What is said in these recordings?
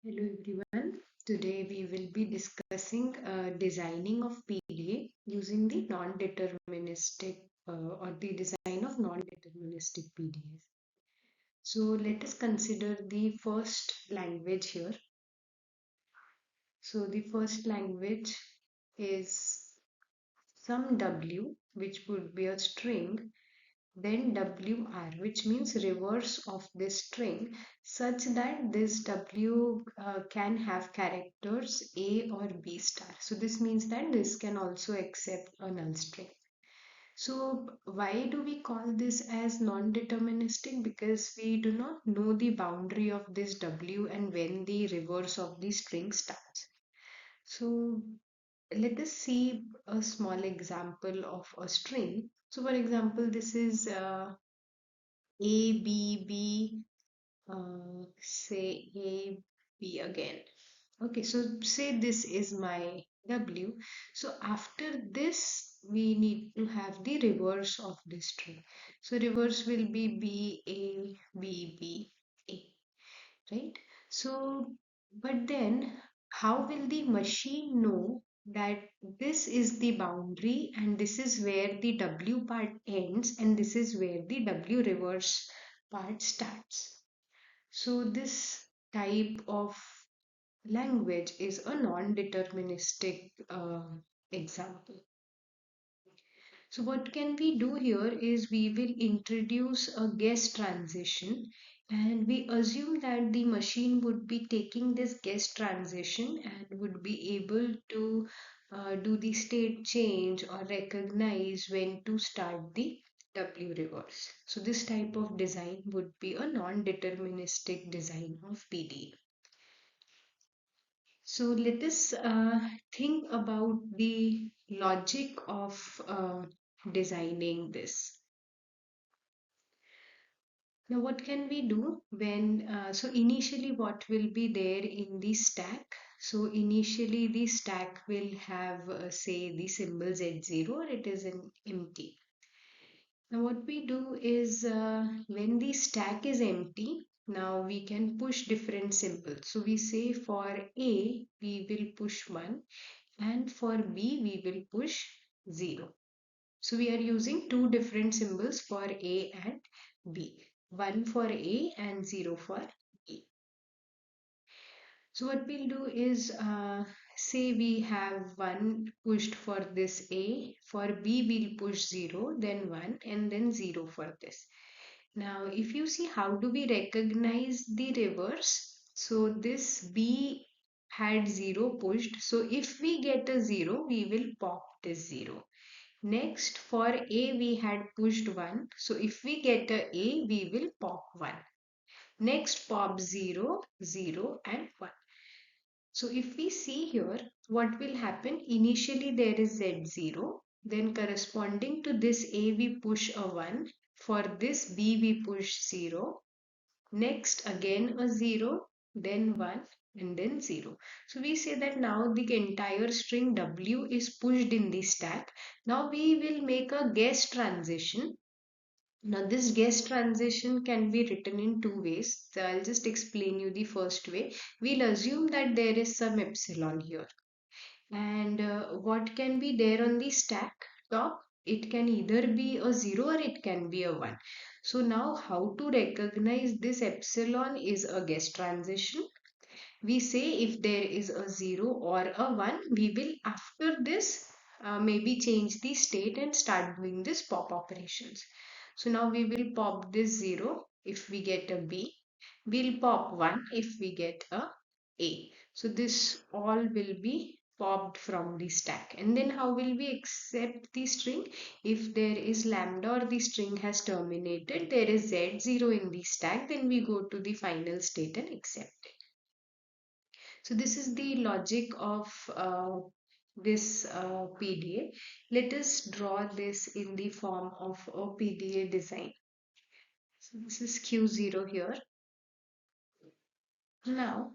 Hello everyone. Today we will be discussing designing of PDA using the non-deterministic or the design of non-deterministic PDAs. So let us consider the first language here. So the first language is some W, which would be a string, then WR, which means reverse of this string, such that this W can have characters A or B star. So this means that this can also accept a null string. So why do we call this as non-deterministic? Because we do not know the boundary of this W and when the reverse of the string starts. So let us see a small example of a string. So for example, this is a, B, B, say A, B again. Okay, so say this is my W. So after this, we need to have the reverse of this string. So reverse will be B, A, B, B, A, right? So, but then how will the machine know that this is the boundary and this is where the W part ends and this is where the W reverse part starts? So this type of language is a non-deterministic example. So what can we do here is we will introduce a guess transition, and we assume that the machine would be taking this guess transition and would be able to do the state change or recognize when to start the W reverse. So this type of design would be a non-deterministic design of PDA. So let us think about the logic of designing this. Now, what can we do when, so initially what will be there in the stack? So initially the stack will have, say, the symbol Z0 or it is an empty. Now what we do is when the stack is empty, now we can push different symbols. So we say for A, we will push 1 and for B, we will push 0. So we are using two different symbols for A and B. 1 for A and 0 for B. So what we'll do is say we have 1 pushed for this A, for B we'll push 0, then 1 and then 0 for this. Now if you see how do we recognize the reverse? So this B had 0 pushed. So if we get a 0, we will pop this 0. Next for A we had pushed 1. So if we get a A, we will pop 1. Next pop 0, 0 and 1. So if we see here, what will happen? Initially there is Z0. Then corresponding to this A we push a 1. For this B we push 0. Next again a 0. Then 1 and then 0. So we say that now the entire string W is pushed in the stack. Now we will make a guess transition. Now this guess transition can be written in two ways. So I'll just explain you the first way. We'll assume that there is some epsilon here. And what can be there on the stack top? It can either be a 0 or it can be a 1. So now how to recognize this epsilon is a guess transition. We say if there is a 0 or a 1, we will after this maybe change the state and start doing this pop operations. So now we will pop this 0 if we get a B. We'll pop 1 if we get a A. So this all will be popped from the stack. And then how will we accept the string? If there is lambda or the string has terminated, there is Z0 in the stack, then we go to the final state and accept it. So this is the logic of this PDA. Let us draw this in the form of a PDA design. So this is Q0 here. Now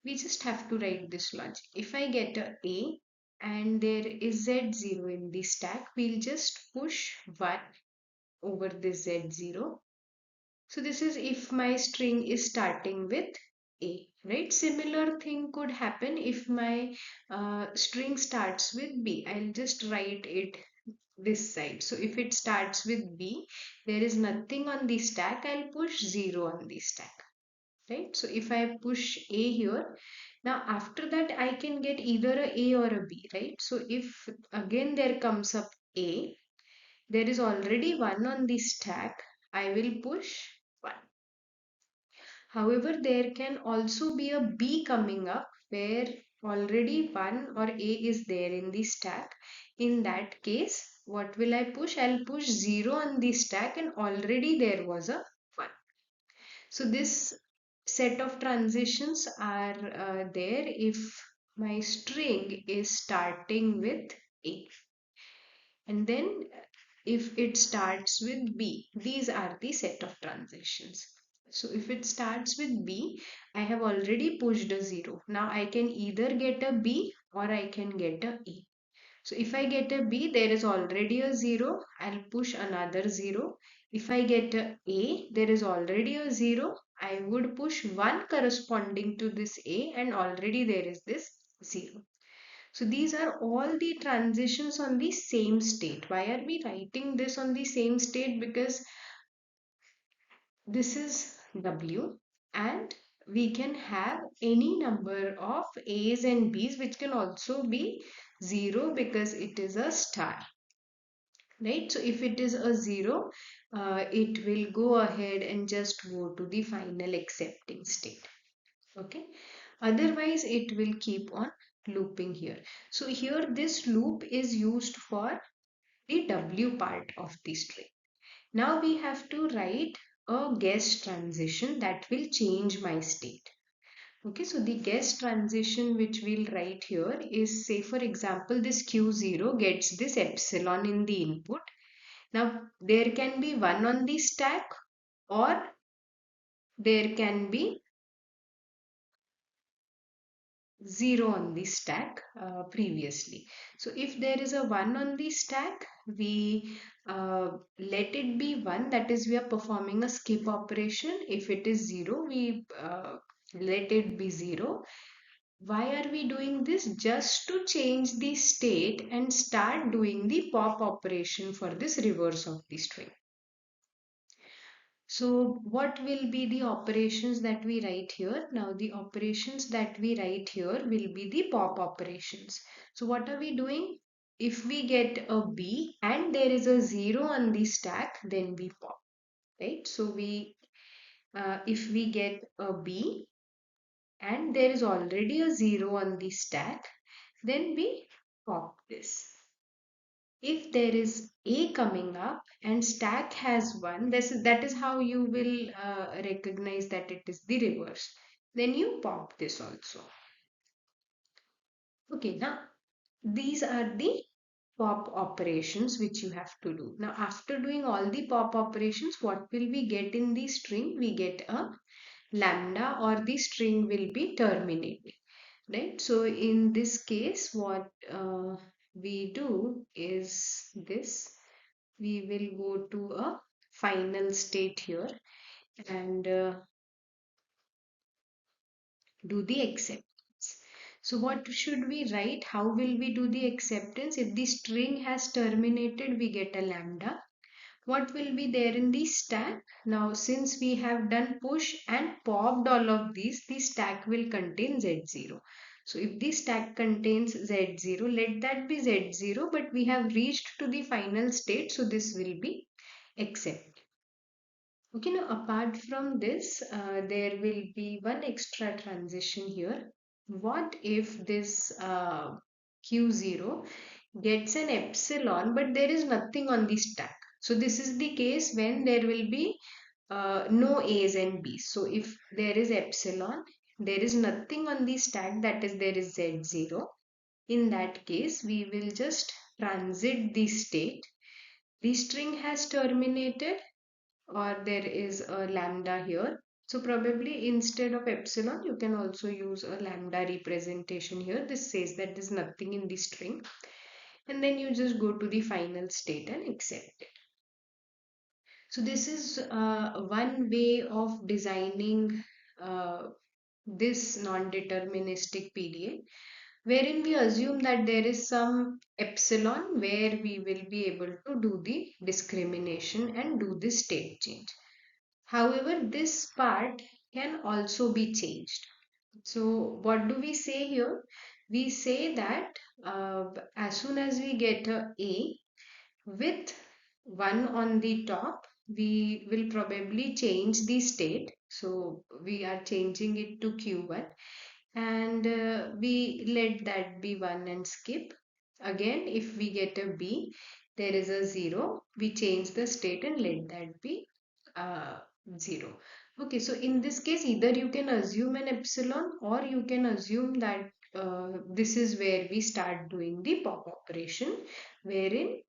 we just have to write this logic. If I get a and there is Z0 in the stack, we'll just push 1 over this Z0. So this is if my string is starting with A, right? Similar thing could happen if my string starts with B. I'll just write it this side. So if it starts with B, there is nothing on the stack, I'll push 0 on the stack, right? So if I push A here, now after that I can get either a A or a B, right? So if again there comes up A, there is already 1 on the stack, I will push 1. However, there can also be a B coming up where already 1 or A is there in the stack. In that case, what will I push? I'll push 0 on the stack and already there was a 1. So this set of transitions are there if my string is starting with A. And then if it starts with B, these are the set of transitions. So if it starts with B, I have already pushed a 0. Now I can either get a B or I can get a A. So if I get a B, there is already a 0. I'll push another 0. If I get a A, there is already a 0. I would push 1 corresponding to this A and already there is this 0. So these are all the transitions on the same state. Why are we writing this on the same state? Because this is W and we can have any number of A's and B's, which can also be 0 because it is a star, right? So if it is a 0, it will go ahead and just go to the final accepting state. Okay, otherwise it will keep on looping here. So here this loop is used for the W part of the string. Now we have to write a guess transition that will change my state. Okay, so the guess transition which we'll write here is, say for example, this Q0 gets this epsilon in the input. Now there can be 1 on the stack or there can be 0 on the stack previously. So if there is a 1 on the stack, we let it be 1, that is we are performing a skip operation. If it is 0, we let it be 0. Why are we doing this? Just to change the state and start doing the pop operation for this reverse of the string. So what will be the operations that we write here? Now the operations that we write here will be the pop operations. So what are we doing? If we get a B and there is a 0 on the stack, then we pop, right? So if we get a B and there is already a 0 on the stack, then we pop this. If there is A coming up and stack has 1, that is how you will recognize that it is the reverse. Then you pop this also. Okay, now these are the pop operations which you have to do. Now after doing all the pop operations, what will we get in the string? We get a lambda, or the string will be terminated, right? So in this case, what we do is this. We will go to a final state here and do the acceptance. So what should we write? How will we do the acceptance? If the string has terminated, we get a lambda. What will be there in the stack? Now since we have done push and popped all of these, the stack will contain Z0. So if the stack contains Z0, let that be Z0, but we have reached to the final state, so this will be accept. Okay, now apart from this, there will be one extra transition here. What if this Q0 gets an epsilon, but there is nothing on the stack? So this is the case when there will be no A's and B's. So if there is epsilon, there is nothing on the stack, that is there is Z0. In that case, we will just transit the state. The string has terminated or there is a lambda here. So probably instead of epsilon, you can also use a lambda representation here. This says that there's nothing in the string. And then you just go to the final state and accept it. So this is one way of designing this non-deterministic PDA, wherein we assume that there is some epsilon where we will be able to do the discrimination and do the state change. However, this part can also be changed. So, what do we say here? We say that as soon as we get a with 1 on the top, we will probably change the state. So, we are changing it to Q1 and we let that be 1 and skip. Again, if we get a B, there is a 0, we change the state and let that be uh, 0. Okay, so in this case, either you can assume an epsilon or you can assume that this is where we start doing the pop operation, wherein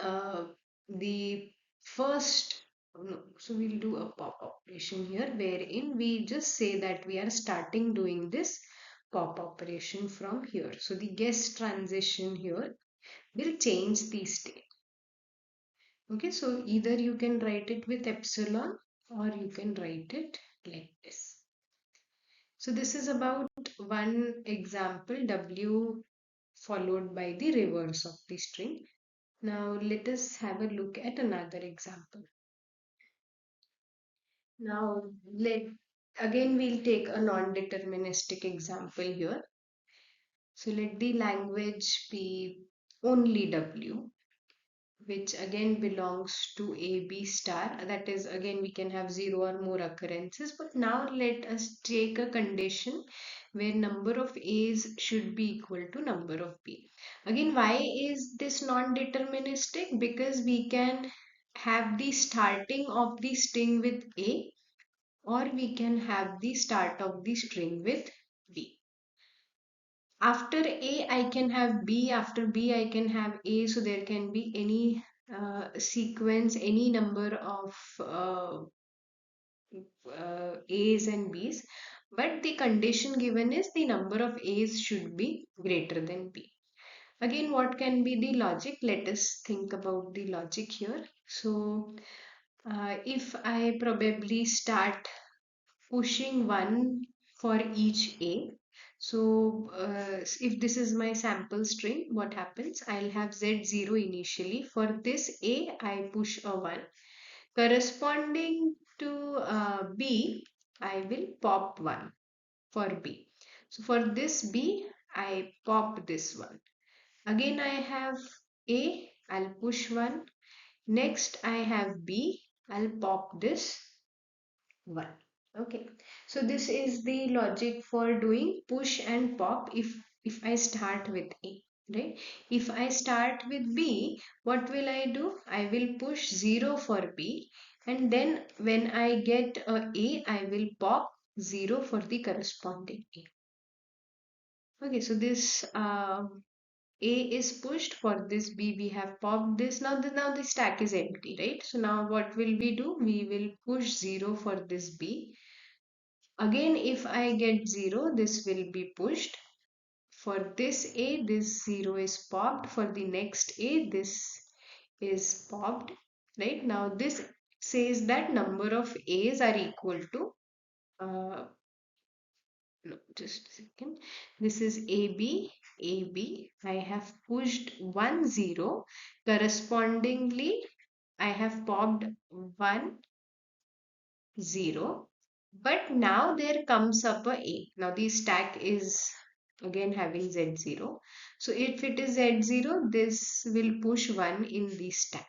uh, the first no, so we'll do a pop operation here wherein we just say that we are starting doing this pop operation from here. So the guess transition here will change the state. Okay, so either you can write it with epsilon or you can write it like this. So this is about one example, W followed by the reverse of the string. Now let us have a look at another example. Now let again we'll take a non-deterministic example here. So let the language be only W, which again belongs to A B star. That is, again we can have 0 or more occurrences. But now let us take a condition where number of A's should be equal to number of B. Again, why is this non-deterministic? Because we can have the starting of the string with A, or we can have the start of the string with B. After A, I can have B. After B, I can have A. So there can be any sequence, any number of A's and B's. But the condition given is the number of A's should be greater than B. Again, what can be the logic? Let us think about the logic here. So, if I probably start pushing 1 for each A. So if this is my sample string, what happens? I'll have Z0 initially. For this A, I push a 1. Corresponding to B, I will pop 1 for B. So for this B, I pop this one. Again, I have A, I'll push 1. Next, I have B, I'll pop this 1. Okay, so this is the logic for doing push and pop if I start with A, right? If I start with B, what will I do? I will push 0 for B, and then when I get A, I will pop 0 for the corresponding A. Okay, so this A is pushed. For this B, we have popped this. Now the stack is empty, right? So now what will we do? We will push 0 for this B. Again, if I get 0, this will be pushed. For this A, this 0 is popped. For the next A, this is popped. Right? Now this says that number of A's are equal to, no, just a second. This is AB, AB. I have pushed 1, 0. Correspondingly, I have popped 1, 0. But now there comes up a A. Now the stack is again having Z0. So if it is Z0, this will push 1 in the stack,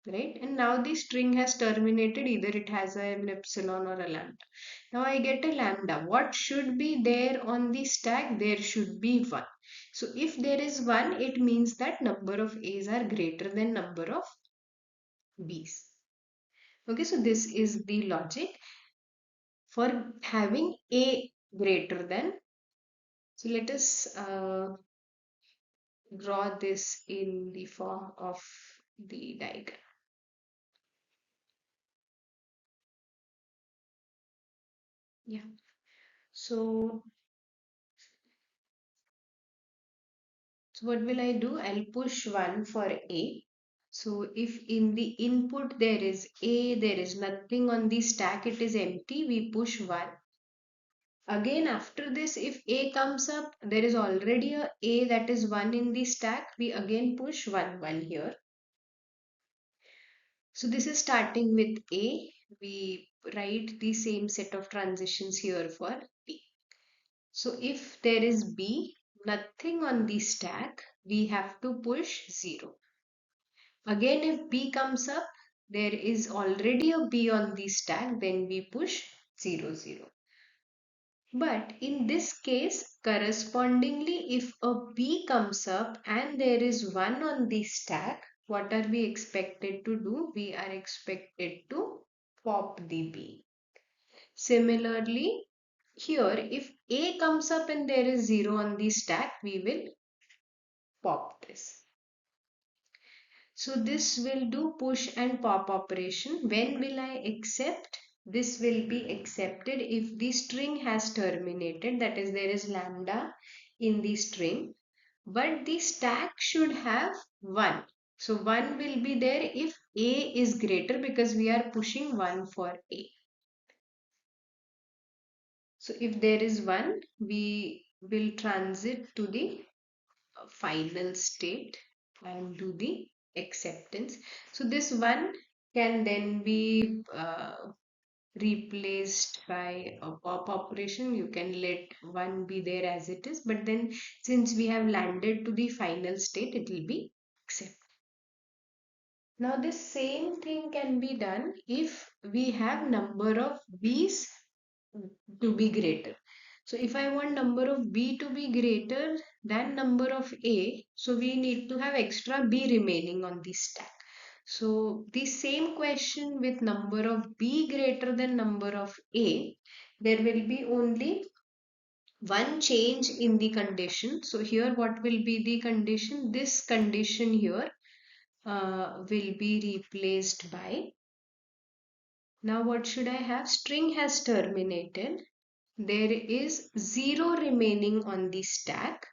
right? And now the string has terminated. Either it has an epsilon or a lambda. Now I get a lambda. What should be there on the stack? There should be 1. So if there is 1, it means that number of A's are greater than number of B's. Okay, so this is the logic for having A greater than. So let us draw this in the form of the diagram. Yeah. So what will I do? I'll push 1 for A. So if in the input there is A, there is nothing on the stack, it is empty, we push 1. Again, after this, if A comes up, there is already a that is 1 in the stack. We again push 1, 1 here. So this is starting with A. We write the same set of transitions here for B. So if there is B, nothing on the stack, we have to push 0. Again, if B comes up, there is already a B on the stack, then we push 0, 0. But in this case, correspondingly, if a B comes up and there is 1 on the stack, what are we expected to do? We are expected to pop the B. Similarly, here, if A comes up and there is 0 on the stack, we will pop this. So this will do push and pop operation. When will I accept? This will be accepted if the string has terminated, that is there is lambda in the string, but the stack should have 1. So 1 will be there if A is greater because we are pushing 1 for A. So if there is 1, we will transit to the final state and do the acceptance. So this 1 can then be replaced by a pop operation. You can let 1 be there as it is, but then since we have landed to the final state, it will be accepted. Now this same thing can be done if we have number of B's to be greater. So if I want number of B to be greater than number of A, so we need to have extra B remaining on the stack. So the same question with number of B greater than number of A, there will be only one change in the condition. So here what will be the condition? This condition here will be replaced by, now what should I have? String has terminated. There is 0 remaining on the stack,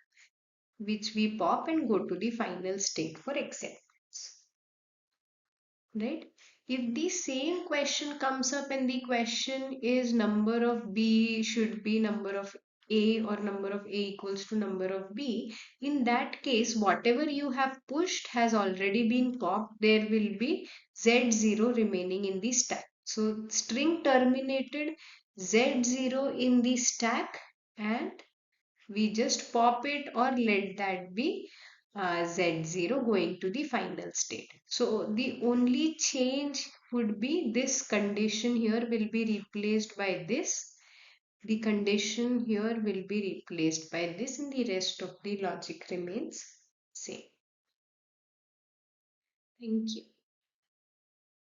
which we pop and go to the final state for acceptance. Right? If the same question comes up and the question is number of B should be number of A or number of A equals to number of B, in that case, whatever you have pushed has already been popped. There will be Z0 remaining in the stack. So string terminated, Z0 in the stack, and we just pop it or let that be Z0 going to the final state. So the only change would be this condition here will be replaced by this. The condition here will be replaced by this, and the rest of the logic remains same. Thank you.